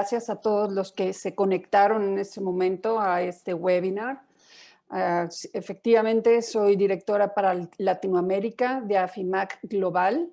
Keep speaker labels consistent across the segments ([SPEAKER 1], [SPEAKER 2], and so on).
[SPEAKER 1] Gracias a todos los que se conectaron en este momento a este webinar. Efectivamente, soy directora para Latinoamérica de Afimac Global.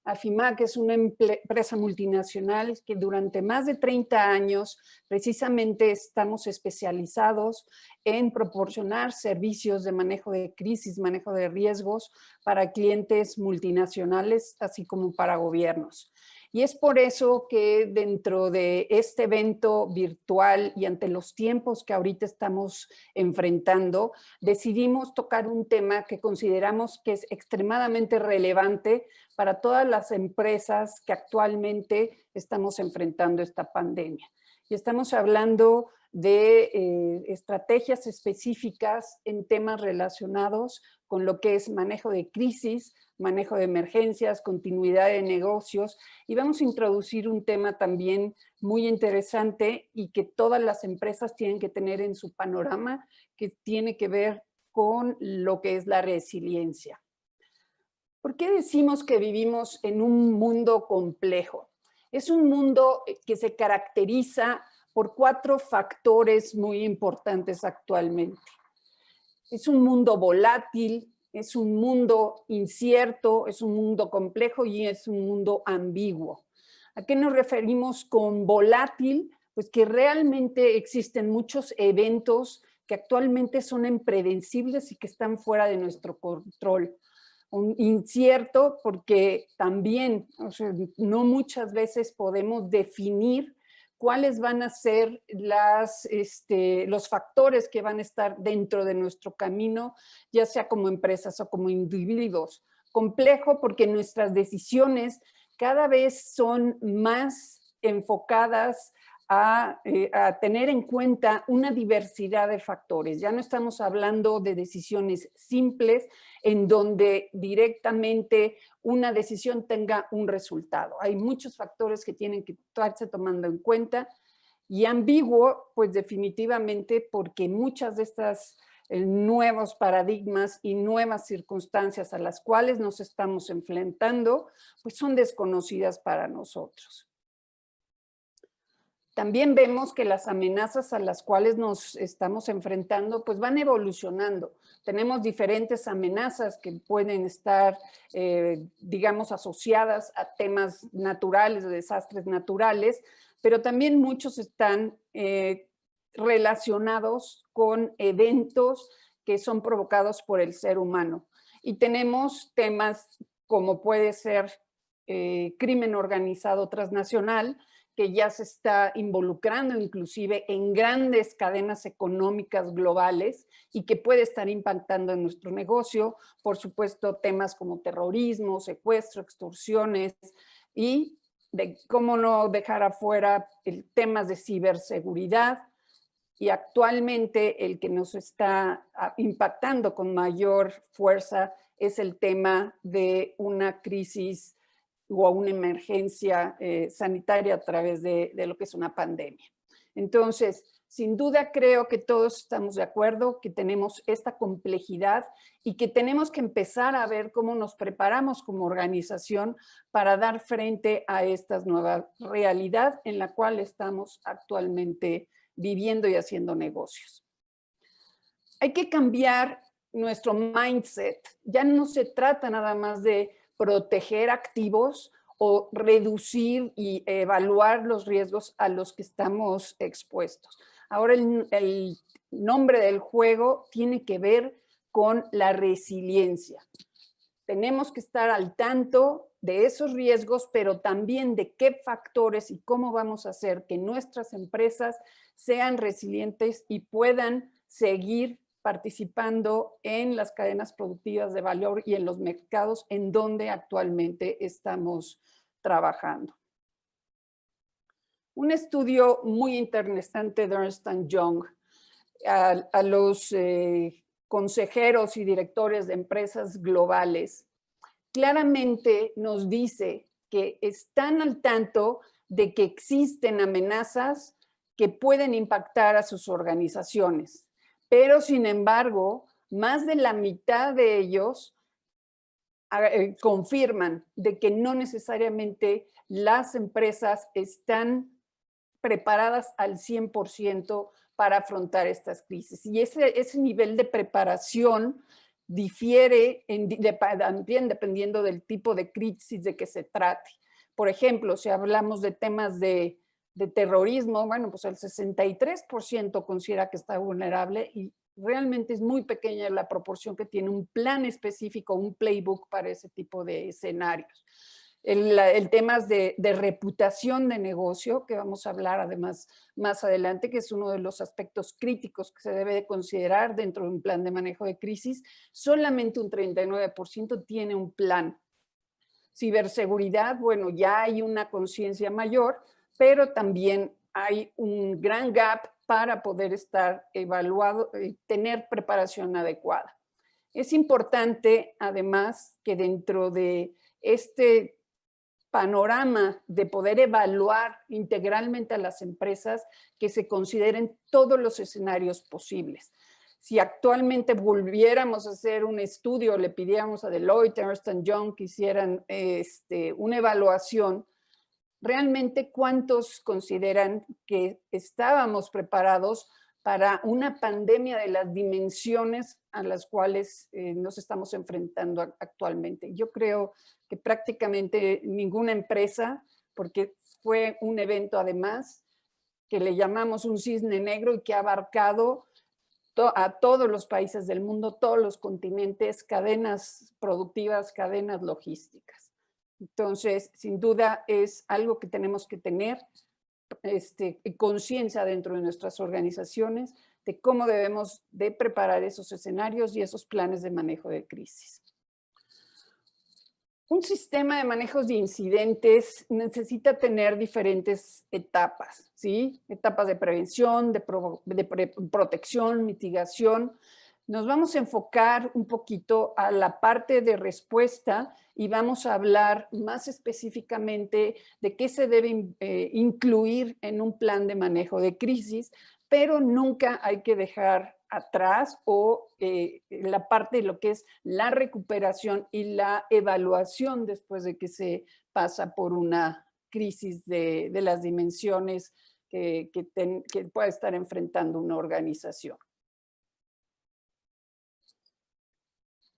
[SPEAKER 1] Afimac es una empresa multinacional que durante más de 30 años precisamente estamos especializados en proporcionar servicios de manejo de crisis, manejo de riesgos para clientes multinacionales, así como para gobiernos. Y es por eso que dentro de este evento virtual y ante los tiempos que ahorita estamos enfrentando, decidimos tocar un tema que consideramos que es extremadamente relevante para todas las empresas que actualmente estamos enfrentando esta pandemia. Y estamos hablando de estrategias específicas en temas relacionados con lo que es manejo de crisis, manejo de emergencias, continuidad de negocios, y vamos a introducir un tema también muy interesante y que todas las empresas tienen que tener en su panorama, que tiene que ver con lo que es la resiliencia. ¿Por qué decimos que vivimos en un mundo complejo? Es un mundo que se caracteriza por 4 factores muy importantes actualmente. Es un mundo volátil, es un mundo incierto, es un mundo complejo y es un mundo ambiguo. ¿A qué nos referimos con volátil? Pues que realmente existen muchos eventos que actualmente son impredecibles y que están fuera de nuestro control. Un incierto porque también, o sea, no muchas veces podemos definir cuáles van a ser los factores que van a estar dentro de nuestro camino, ya sea como empresas o como individuos. Complejo porque nuestras decisiones cada vez son más enfocadas a tener en cuenta una diversidad de factores. Ya no estamos hablando de decisiones simples en donde directamente una decisión tenga un resultado. Hay muchos factores que tienen que estarse tomando en cuenta, y ambiguo, pues definitivamente porque muchas de estas nuevos paradigmas y nuevas circunstancias a las cuales nos estamos enfrentando, pues son desconocidas para nosotros. También vemos que las amenazas a las cuales nos estamos enfrentando pues van evolucionando. Tenemos diferentes amenazas que pueden estar, digamos, asociadas a temas naturales, desastres naturales, pero también muchos están relacionados con eventos que son provocados por el ser humano. Y tenemos temas como puede ser crimen organizado transnacional, que ya se está involucrando inclusive en grandes cadenas económicas globales y que puede estar impactando en nuestro negocio. Por supuesto, temas como terrorismo, secuestro, extorsiones y de cómo no dejar afuera temas de ciberseguridad. Y actualmente el que nos está impactando con mayor fuerza es el tema de una crisis o a una emergencia sanitaria a través de lo que es una pandemia. Entonces, sin duda creo que todos estamos de acuerdo que tenemos esta complejidad y que tenemos que empezar a ver cómo nos preparamos como organización para dar frente a esta nueva realidad en la cual estamos actualmente viviendo y haciendo negocios. Hay que cambiar nuestro mindset. Ya no se trata nada más de proteger activos o reducir y evaluar los riesgos a los que estamos expuestos. Ahora el nombre del juego tiene que ver con la resiliencia. Tenemos que estar al tanto de esos riesgos, pero también de qué factores y cómo vamos a hacer que nuestras empresas sean resilientes y puedan seguir participando en las cadenas productivas de valor y en los mercados en donde actualmente estamos trabajando. Un estudio muy interesante de Ernst & Young a los consejeros y directores de empresas globales claramente nos dice que están al tanto de que existen amenazas que pueden impactar a sus organizaciones, pero sin embargo, más de la mitad de ellos confirman de que no necesariamente las empresas están preparadas al 100% para afrontar estas crisis. Y ese nivel de preparación difiere también dependiendo del tipo de crisis de que se trate. Por ejemplo, si hablamos de temas de terrorismo, bueno, pues el 63% considera que está vulnerable y realmente es muy pequeña la proporción que tiene un plan específico, un playbook para ese tipo de escenarios. El tema de reputación de negocio, que vamos a hablar además más adelante, que es uno de los aspectos críticos que se debe de considerar dentro de un plan de manejo de crisis, solamente un 39% tiene un plan. Ciberseguridad, bueno, ya hay una conciencia mayor, pero también hay un gran gap para poder estar evaluado y tener preparación adecuada. Es importante, además, que dentro de este panorama de poder evaluar integralmente a las empresas, que se consideren todos los escenarios posibles. Si actualmente volviéramos a hacer un estudio, le pidiéramos a Deloitte, Ernst & Young que hicieran una evaluación, realmente cuántos consideran que estábamos preparados para una pandemia de las dimensiones a las cuales nos estamos enfrentando actualmente. Yo creo que prácticamente ninguna empresa, porque fue un evento además que le llamamos un cisne negro y que ha abarcado a todos los países del mundo, todos los continentes, cadenas productivas, cadenas logísticas. Entonces, sin duda es algo que tenemos que tener conciencia dentro de nuestras organizaciones de cómo debemos de preparar esos escenarios y esos planes de manejo de crisis. Un sistema de manejos de incidentes necesita tener diferentes etapas, ¿sí? Etapas de prevención, de protección, mitigación. Nos vamos a enfocar un poquito a la parte de respuesta y vamos a hablar más específicamente de qué se debe incluir en un plan de manejo de crisis, pero nunca hay que dejar atrás la parte de lo que es la recuperación y la evaluación después de que se pasa por una crisis de las dimensiones que pueda estar enfrentando una organización.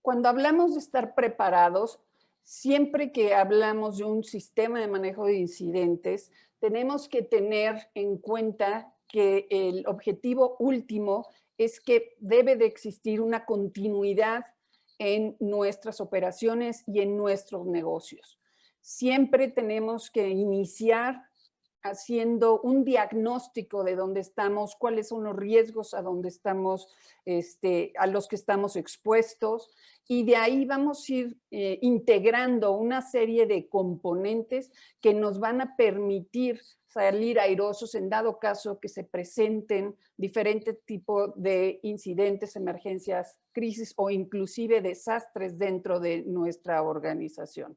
[SPEAKER 1] Cuando hablamos de estar preparados, siempre que hablamos de un sistema de manejo de incidentes, tenemos que tener en cuenta que el objetivo último es que debe de existir una continuidad en nuestras operaciones y en nuestros negocios. Siempre tenemos que iniciar haciendo un diagnóstico de dónde estamos, cuáles son los riesgos a dónde estamos, a los que estamos expuestos, y de ahí vamos a ir integrando una serie de componentes que nos van a permitir salir airosos en dado caso que se presenten diferentes tipos de incidentes, emergencias, crisis o inclusive desastres dentro de nuestra organización.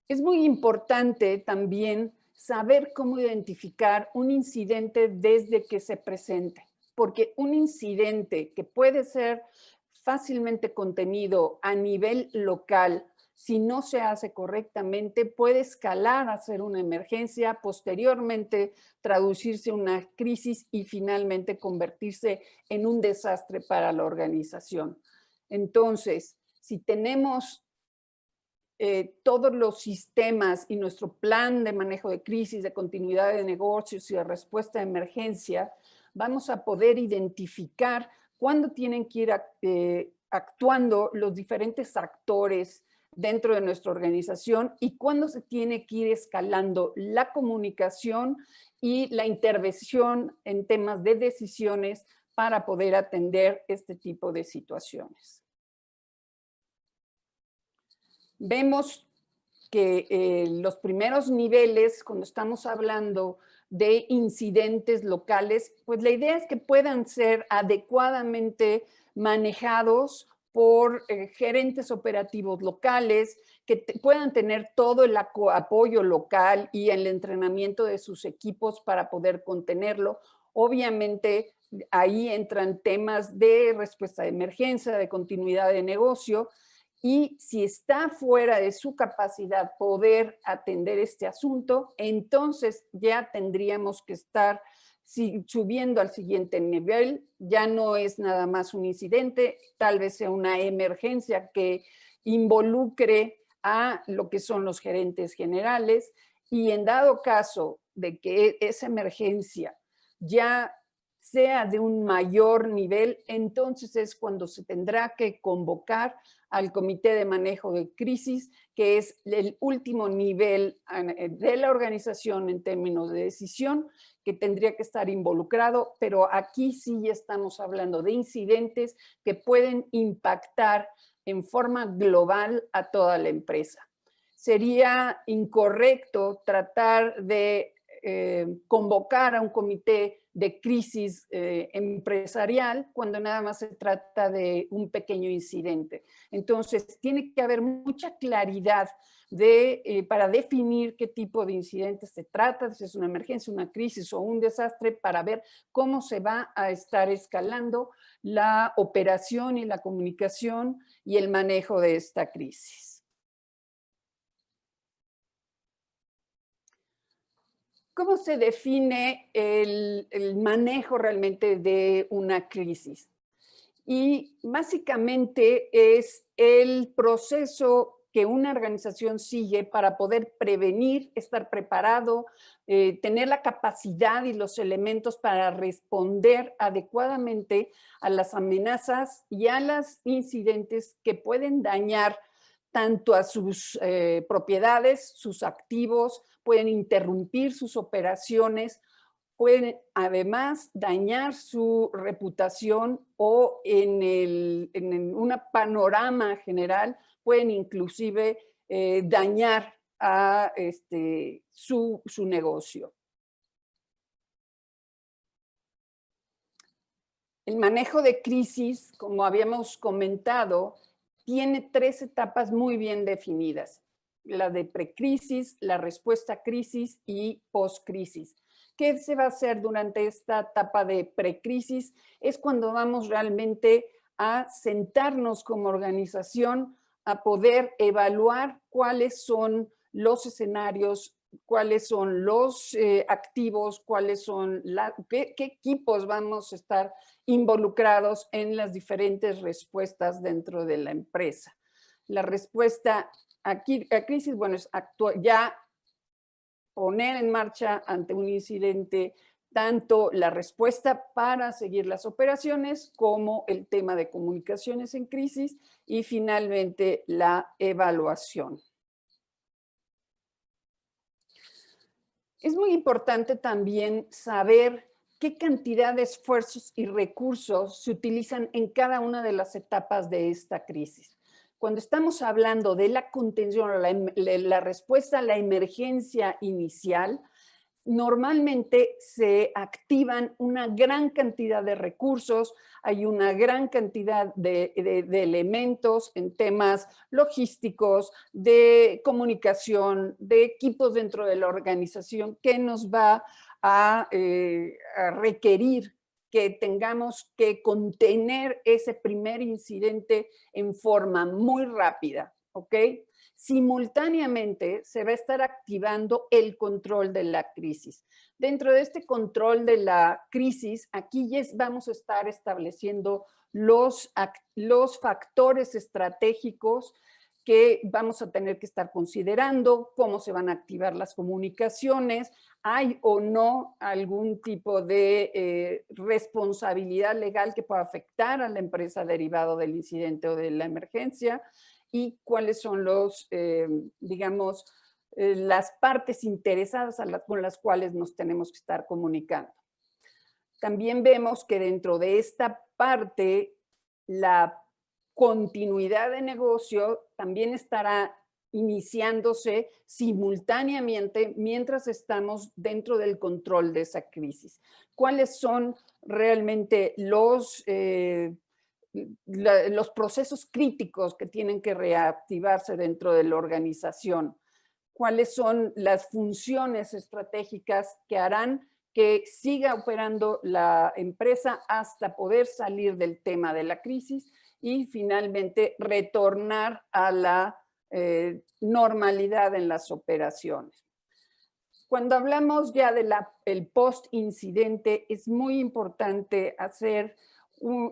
[SPEAKER 1] Es muy importante también saber cómo identificar un incidente desde que se presente, porque un incidente que puede ser fácilmente contenido a nivel local, si no se hace correctamente, puede escalar a ser una emergencia, posteriormente traducirse en una crisis y finalmente convertirse en un desastre para la organización. Entonces, si tenemos todos los sistemas y nuestro plan de manejo de crisis, de continuidad de negocios y de respuesta a emergencia, vamos a poder identificar cuándo tienen que ir actuando los diferentes actores dentro de nuestra organización y cuándo se tiene que ir escalando la comunicación y la intervención en temas de decisiones para poder atender este tipo de situaciones. Vemos que los primeros niveles, cuando estamos hablando de incidentes locales, pues la idea es que puedan ser adecuadamente manejados por gerentes operativos locales, que puedan tener todo el apoyo local y el entrenamiento de sus equipos para poder contenerlo. Obviamente, ahí entran temas de respuesta de emergencia, de continuidad de negocio, y si está fuera de su capacidad poder atender este asunto, entonces ya tendríamos que estar subiendo al siguiente nivel. Ya no es nada más un incidente, tal vez sea una emergencia que involucre a lo que son los gerentes generales, y en dado caso de que esa emergencia ya sea de un mayor nivel, entonces es cuando se tendrá que convocar al Comité de Manejo de Crisis, que es el último nivel de la organización en términos de decisión, que tendría que estar involucrado, pero aquí sí ya estamos hablando de incidentes que pueden impactar en forma global a toda la empresa. Sería incorrecto tratar de convocar a un comité de crisis empresarial cuando nada más se trata de un pequeño incidente. Entonces, tiene que haber mucha claridad para definir qué tipo de incidente se trata, si es una emergencia, una crisis o un desastre, para ver cómo se va a estar escalando la operación y la comunicación y el manejo de esta crisis. ¿Cómo se define el manejo realmente de una crisis? Y básicamente es el proceso que una organización sigue para poder prevenir, estar preparado, tener la capacidad y los elementos para responder adecuadamente a las amenazas y a los incidentes que pueden dañar tanto a sus propiedades, sus activos, pueden interrumpir sus operaciones, pueden además dañar su reputación o en un panorama general pueden inclusive dañar a su negocio. El manejo de crisis, como habíamos comentado, tiene 3 etapas muy bien definidas: la de precrisis, la respuesta a crisis y postcrisis. ¿Qué se va a hacer durante esta etapa de precrisis? Es cuando vamos realmente a sentarnos como organización a poder evaluar cuáles son los escenarios, cuáles son los activos, cuáles son qué equipos vamos a estar involucrados en las diferentes respuestas dentro de la empresa. La respuesta a crisis, bueno, es ya poner en marcha ante un incidente tanto la respuesta para seguir las operaciones como el tema de comunicaciones en crisis y finalmente la evaluación. Es muy importante también saber qué cantidad de esfuerzos y recursos se utilizan en cada una de las etapas de esta crisis. Cuando estamos hablando de la contención o la respuesta a la emergencia inicial, normalmente se activan una gran cantidad de recursos, hay una gran cantidad de elementos en temas logísticos, de comunicación, de equipos dentro de la organización que nos va a requerir que tengamos que contener ese primer incidente en forma muy rápida, ¿ok? Simultáneamente se va a estar activando el control de la crisis. Dentro de este control de la crisis, aquí ya vamos a estar estableciendo los factores estratégicos que vamos a tener que estar considerando, cómo se van a activar las comunicaciones, hay o no algún tipo de responsabilidad legal que pueda afectar a la empresa derivado del incidente o de la emergencia, y cuáles son los, digamos, las partes interesadas con las cuales nos tenemos que estar comunicando. También vemos que dentro de esta parte, la continuidad de negocio también estará iniciándose simultáneamente mientras estamos dentro del control de esa crisis. ¿Cuáles son realmente los procesos críticos que tienen que reactivarse dentro de la organización? ¿Cuáles son las funciones estratégicas que harán que siga operando la empresa hasta poder salir del tema de la crisis? y finalmente retornar a la normalidad en las operaciones. Cuando hablamos ya del post-incidente, es muy importante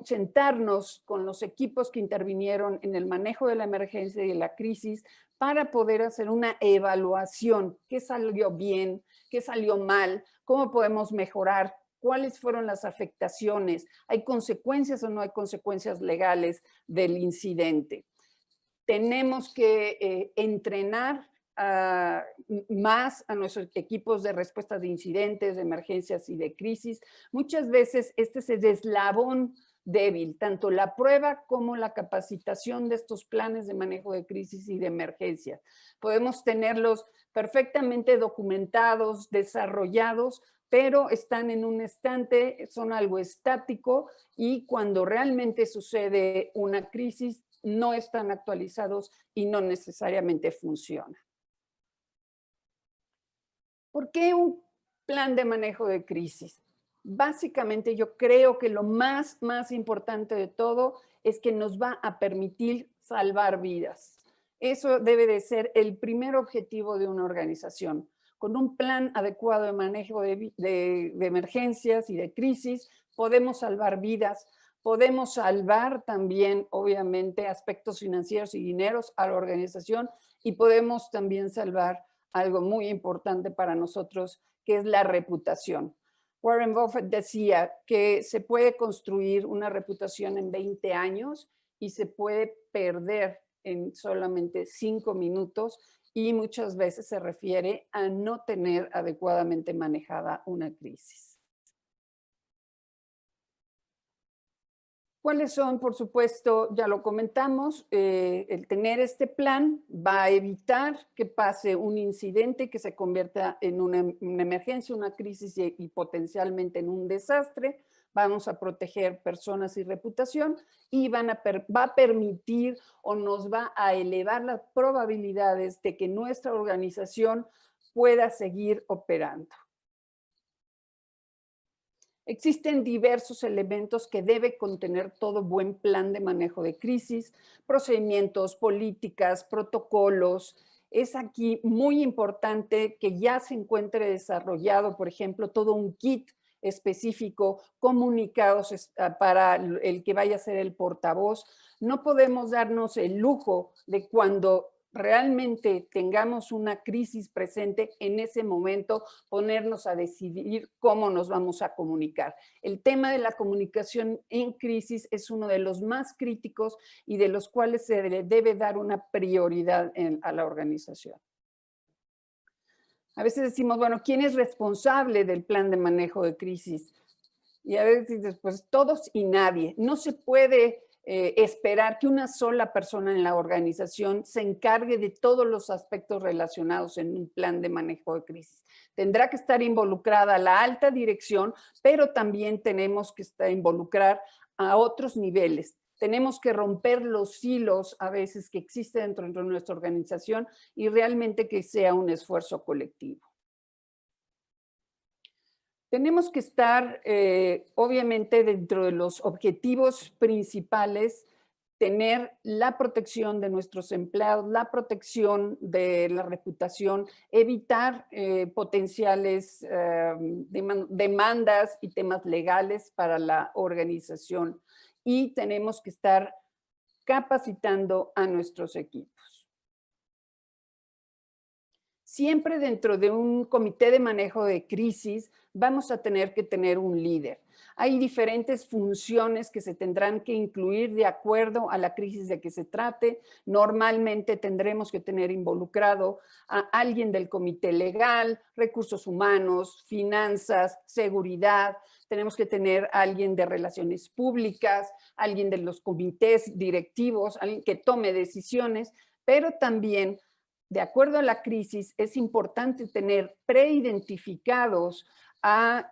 [SPEAKER 1] sentarnos con los equipos que intervinieron en el manejo de la emergencia y de la crisis para poder hacer una evaluación. ¿Qué salió bien? ¿Qué salió mal? ¿Cómo podemos mejorar? ¿Cuáles fueron las afectaciones? ¿Hay consecuencias o no hay consecuencias legales del incidente? Tenemos que entrenar más a nuestros equipos de respuesta de incidentes, de emergencias y de crisis. Muchas veces este es el eslabón débil, tanto la prueba como la capacitación de estos planes de manejo de crisis y de emergencia. Podemos tenerlos perfectamente documentados, desarrollados, pero están en un estante, son algo estático y cuando realmente sucede una crisis no están actualizados y no necesariamente funcionan. ¿Por qué un plan de manejo de crisis? Básicamente yo creo que lo más importante de todo es que nos va a permitir salvar vidas. Eso debe de ser el primer objetivo de una organización. Con un plan adecuado de manejo de emergencias y de crisis, podemos salvar vidas, podemos salvar también, obviamente, aspectos financieros y dineros a la organización y podemos también salvar algo muy importante para nosotros, que es la reputación. Warren Buffett decía que se puede construir una reputación en 20 años y se puede perder en solamente 5 minutos y muchas veces se refiere a no tener adecuadamente manejada una crisis. ¿Cuáles son? Por supuesto, ya lo comentamos, el tener este plan va a evitar que pase un incidente que se convierta en una emergencia, una crisis y potencialmente en un desastre. Vamos a proteger personas y reputación y va a permitir o nos va a elevar las probabilidades de que nuestra organización pueda seguir operando. Existen diversos elementos que debe contener todo buen plan de manejo de crisis, procedimientos, políticas, protocolos. Es aquí muy importante que ya se encuentre desarrollado, por ejemplo, todo un kit específico, comunicados para el que vaya a ser el portavoz. No podemos darnos el lujo de cuando realmente tengamos una crisis presente, en ese momento ponernos a decidir cómo nos vamos a comunicar. El tema de la comunicación en crisis es uno de los más críticos y de los cuales se le debe dar una prioridad a la organización. A veces decimos, bueno, ¿quién es responsable del plan de manejo de crisis? Y a veces dices, pues todos y nadie. No se puede esperar que una sola persona en la organización se encargue de todos los aspectos relacionados en un plan de manejo de crisis. Tendrá que estar involucrada la alta dirección, pero también tenemos que involucrar a otros niveles. Tenemos que romper los hilos a veces que existen dentro de nuestra organización y realmente que sea un esfuerzo colectivo. Tenemos que estar, obviamente, dentro de los objetivos principales, tener la protección de nuestros empleados, la protección de la reputación, evitar potenciales demandas y temas legales para la organización. Y tenemos que estar capacitando a nuestros equipos. Siempre dentro de un comité de manejo de crisis vamos a tener que tener un líder. Hay diferentes funciones que se tendrán que incluir de acuerdo a la crisis de que se trate. Normalmente tendremos que tener involucrado a alguien del comité legal, recursos humanos, finanzas, seguridad. Tenemos que tener a alguien de relaciones públicas, alguien de los comités directivos, alguien que tome decisiones, pero también de acuerdo a la crisis, es importante tener preidentificados a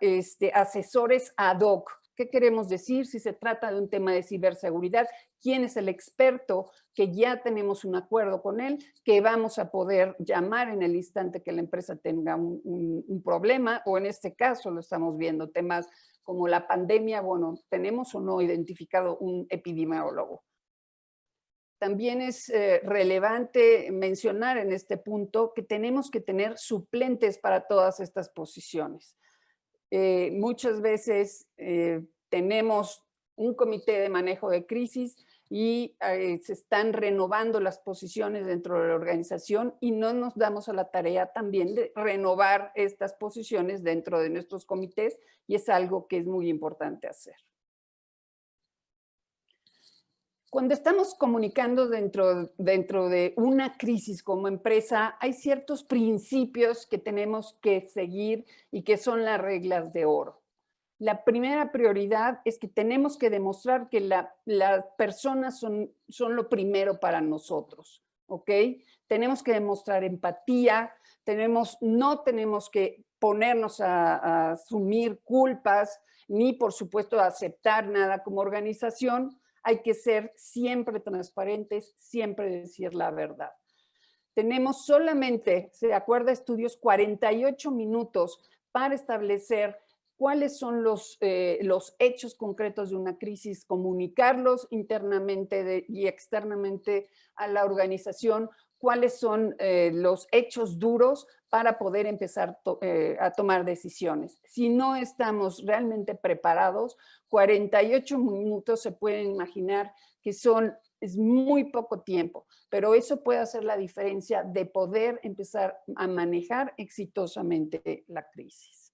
[SPEAKER 1] asesores ad hoc. ¿Qué queremos decir? Si se trata de un tema de ciberseguridad, ¿quién es el experto que ya tenemos un acuerdo con él, que vamos a poder llamar en el instante que la empresa tenga un problema? O en este caso lo estamos viendo, temas como la pandemia, bueno, ¿tenemos o no identificado un epidemiólogo? también es relevante mencionar en este punto que tenemos que tener suplentes para todas estas posiciones. Muchas veces tenemos un comité de manejo de crisis y se están renovando las posiciones dentro de la organización y no nos damos a la tarea también de renovar estas posiciones dentro de nuestros comités, y es algo que es muy importante hacer. Cuando estamos comunicando dentro de una crisis como empresa, hay ciertos principios que tenemos que seguir y que son las reglas de oro. La primera prioridad es que tenemos que demostrar que las personas son lo primero para nosotros, ¿ok? Tenemos que demostrar empatía, no tenemos que ponernos a asumir culpas, ni por supuesto a aceptar nada como organización. Hay que ser siempre transparentes, siempre decir la verdad. Tenemos solamente, se acuerda estudios, 48 minutos para establecer cuáles son los hechos concretos de una crisis, comunicarlos internamente y externamente a la organización, cuáles son los hechos duros para poder empezar a tomar decisiones. Si no estamos realmente preparados, 48 minutos se pueden imaginar que es muy poco tiempo, pero eso puede hacer la diferencia de poder empezar a manejar exitosamente la crisis.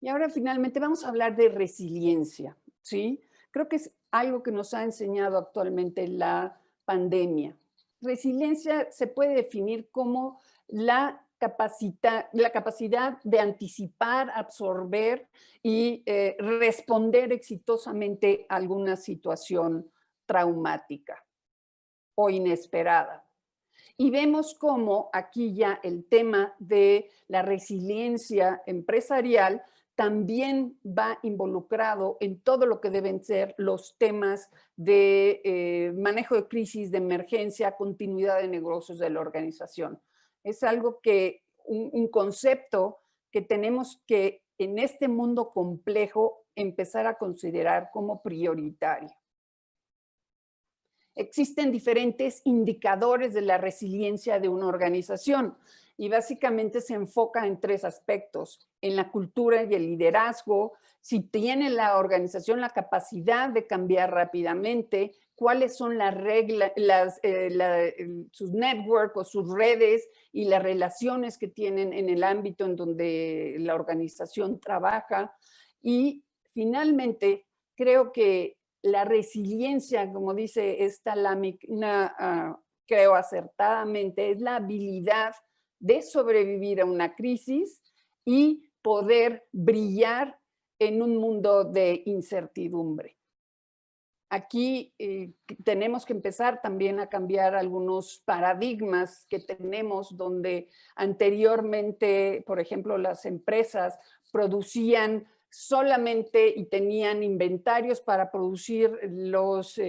[SPEAKER 1] Y ahora finalmente vamos a hablar de resiliencia, ¿sí? Creo que es algo que nos ha enseñado actualmente la pandemia. Resiliencia se puede definir como la capacidad de anticipar, absorber y responder exitosamente a alguna situación traumática o inesperada. Y vemos cómo aquí ya el tema de la resiliencia empresarial también va involucrado en todo lo que deben ser los temas de manejo de crisis, de emergencia, continuidad de negocios de la organización. Es algo un concepto que tenemos que en este mundo complejo empezar a considerar como prioritario. Existen diferentes indicadores de la resiliencia de una organización y básicamente se enfoca en tres aspectos: en la cultura y el liderazgo, si tiene la organización la capacidad de cambiar rápidamente, cuáles son las reglas, sus networks o sus redes y las relaciones que tienen en el ámbito en donde la organización trabaja. Y finalmente, creo que la resiliencia, como dice esta lámina, creo acertadamente, es la habilidad de sobrevivir a una crisis y poder brillar en un mundo de incertidumbre. Aquí tenemos que empezar también a cambiar algunos paradigmas que tenemos, donde anteriormente, por ejemplo, las empresas producían solamente y tenían inventarios para producir los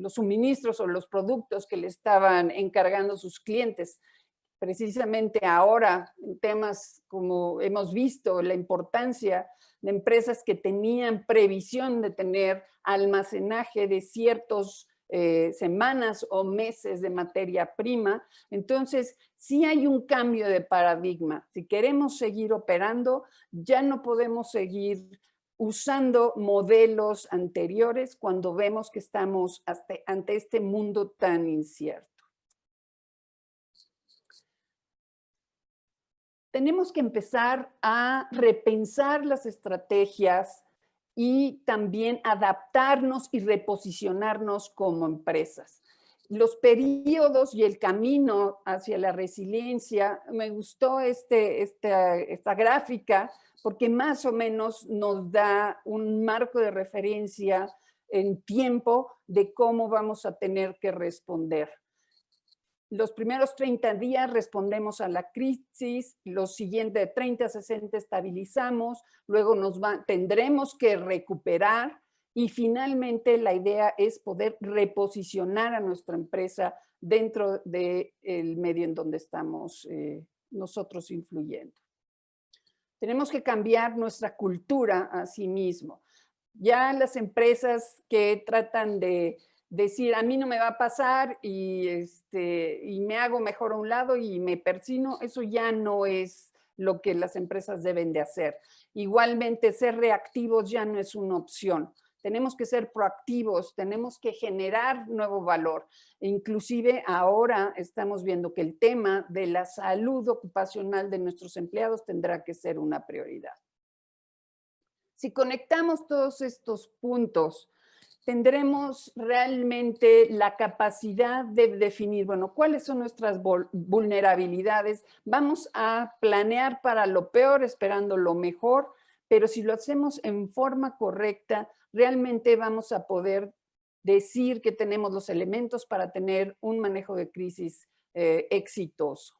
[SPEAKER 1] suministros o los productos que le estaban encargando sus clientes. Precisamente ahora, en temas como hemos visto, la importancia de empresas que tenían previsión de tener almacenaje de ciertas semanas o meses de materia prima. Entonces, sí hay un cambio de paradigma. Si queremos seguir operando, ya no podemos seguir usando modelos anteriores cuando vemos que estamos ante este mundo tan incierto. Tenemos que empezar a repensar las estrategias y también adaptarnos y reposicionarnos como empresas. Los periodos y el camino hacia la resiliencia, me gustó esta gráfica porque más o menos nos da un marco de referencia en tiempo de cómo vamos a tener que responder. Los primeros 30 días respondemos a la crisis, los siguientes de 30 a 60 estabilizamos, luego tendremos que recuperar y finalmente la idea es poder reposicionar a nuestra empresa dentro del medio en donde estamos nosotros influyendo. Tenemos que cambiar nuestra cultura a sí mismo. Ya las empresas que tratan de decir, a mí no me va a pasar y me hago mejor a un lado y me persino, eso ya no es lo que las empresas deben de hacer. Igualmente, ser reactivos ya no es una opción. Tenemos que ser proactivos, tenemos que generar nuevo valor. Inclusive ahora estamos viendo que el tema de la salud ocupacional de nuestros empleados tendrá que ser una prioridad. Si conectamos todos estos puntos, tendremos realmente la capacidad de definir, bueno, cuáles son nuestras vulnerabilidades. Vamos a planear para lo peor, esperando lo mejor, pero si lo hacemos en forma correcta, realmente vamos a poder decir que tenemos los elementos para tener un manejo de crisis exitoso.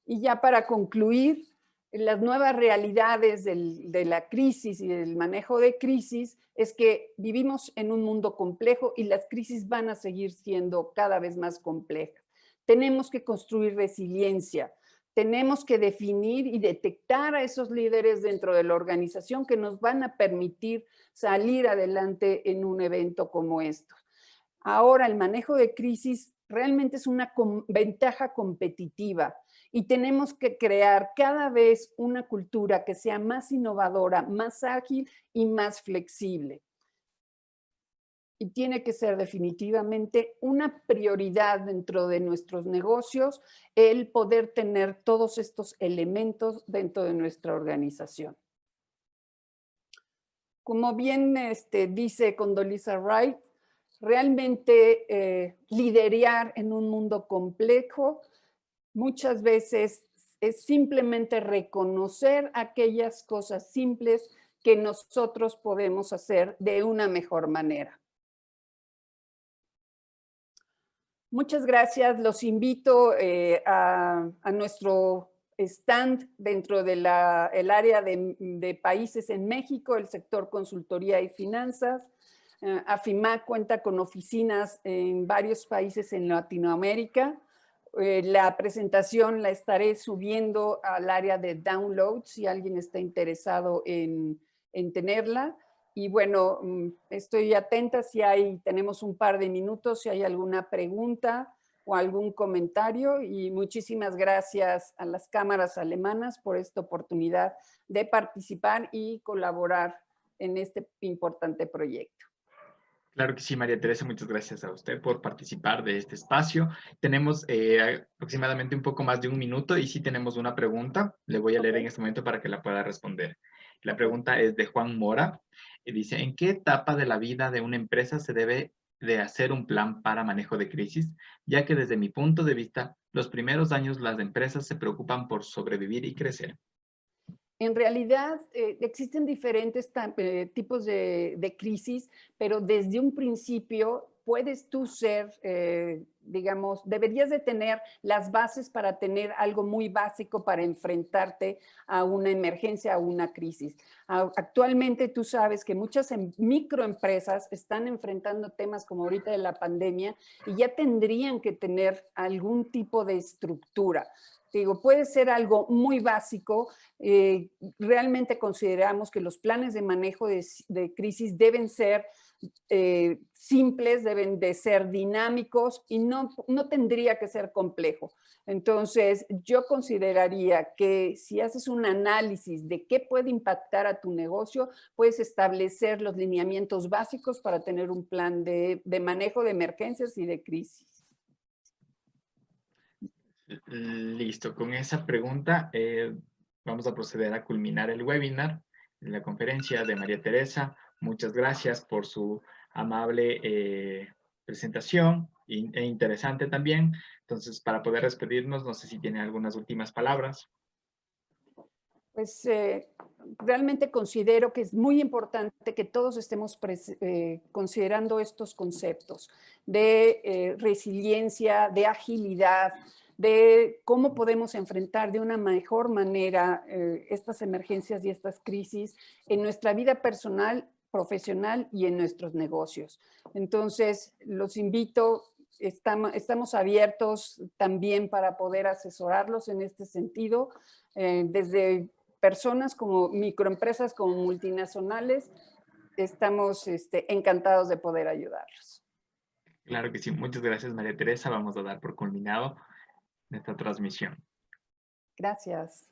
[SPEAKER 1] Y ya para concluir, las nuevas realidades de la crisis y del manejo de crisis es que vivimos en un mundo complejo y las crisis van a seguir siendo cada vez más complejas. Tenemos que construir resiliencia, tenemos que definir y detectar a esos líderes dentro de la organización que nos van a permitir salir adelante en un evento como estos. Ahora, el manejo de crisis realmente es una ventaja competitiva y tenemos que crear cada vez una cultura que sea más innovadora, más ágil y más flexible. Y tiene que ser definitivamente una prioridad dentro de nuestros negocios el poder tener todos estos elementos dentro de nuestra organización. Como bien dice Condoleezza Rice, realmente liderar en un mundo complejo muchas veces es simplemente reconocer aquellas cosas simples que nosotros podemos hacer de una mejor manera. Muchas gracias. Los invito a nuestro stand dentro del área de países en México, el sector consultoría y finanzas. AFIMAC cuenta con oficinas en varios países en Latinoamérica. La presentación la estaré subiendo al área de download si alguien está interesado en tenerla. Y bueno, estoy atenta si tenemos un par de minutos, si hay alguna pregunta o algún comentario. Y muchísimas gracias a las cámaras alemanas por esta oportunidad de participar y colaborar en este importante proyecto.
[SPEAKER 2] Claro que sí, María Teresa, muchas gracias a usted por participar de este espacio. Tenemos aproximadamente un poco más de un minuto y sí tenemos una pregunta. Le voy a leer en este momento para que la pueda responder. La pregunta es de Juan Mora y dice, ¿en qué etapa de la vida de una empresa se debe de hacer un plan para manejo de crisis? Ya que desde mi punto de vista, los primeros años las empresas se preocupan por sobrevivir y crecer.
[SPEAKER 1] En realidad existen diferentes tipos de crisis, pero desde un principio puedes tú ser, digamos, deberías de tener las bases para tener algo muy básico para enfrentarte a una emergencia, a una crisis. Actualmente tú sabes que muchas microempresas están enfrentando temas como ahorita de la pandemia y ya tendrían que tener algún tipo de estructura. Digo, puede ser algo muy básico. Realmente consideramos que los planes de manejo de crisis deben ser simples, deben de ser dinámicos y no tendría que ser complejo. Entonces, yo consideraría que si haces un análisis de qué puede impactar a tu negocio, puedes establecer los lineamientos básicos para tener un plan de manejo de emergencias y de crisis.
[SPEAKER 2] Listo, con esa pregunta vamos a proceder a culminar el webinar, la conferencia de María Teresa. Muchas gracias por su amable presentación e interesante también. Entonces, para poder despedirnos, no sé si tiene algunas últimas palabras.
[SPEAKER 1] Pues realmente considero que es muy importante que todos estemos considerando estos conceptos de resiliencia, de agilidad, de cómo podemos enfrentar de una mejor manera estas emergencias y estas crisis en nuestra vida personal, profesional y en nuestros negocios. Entonces, los invito, estamos abiertos también para poder asesorarlos en este sentido, desde personas como microempresas, como multinacionales, estamos encantados de poder ayudarlos.
[SPEAKER 2] Claro que sí. Muchas gracias, María Teresa. Vamos a dar por culminado esta transmisión.
[SPEAKER 1] Gracias.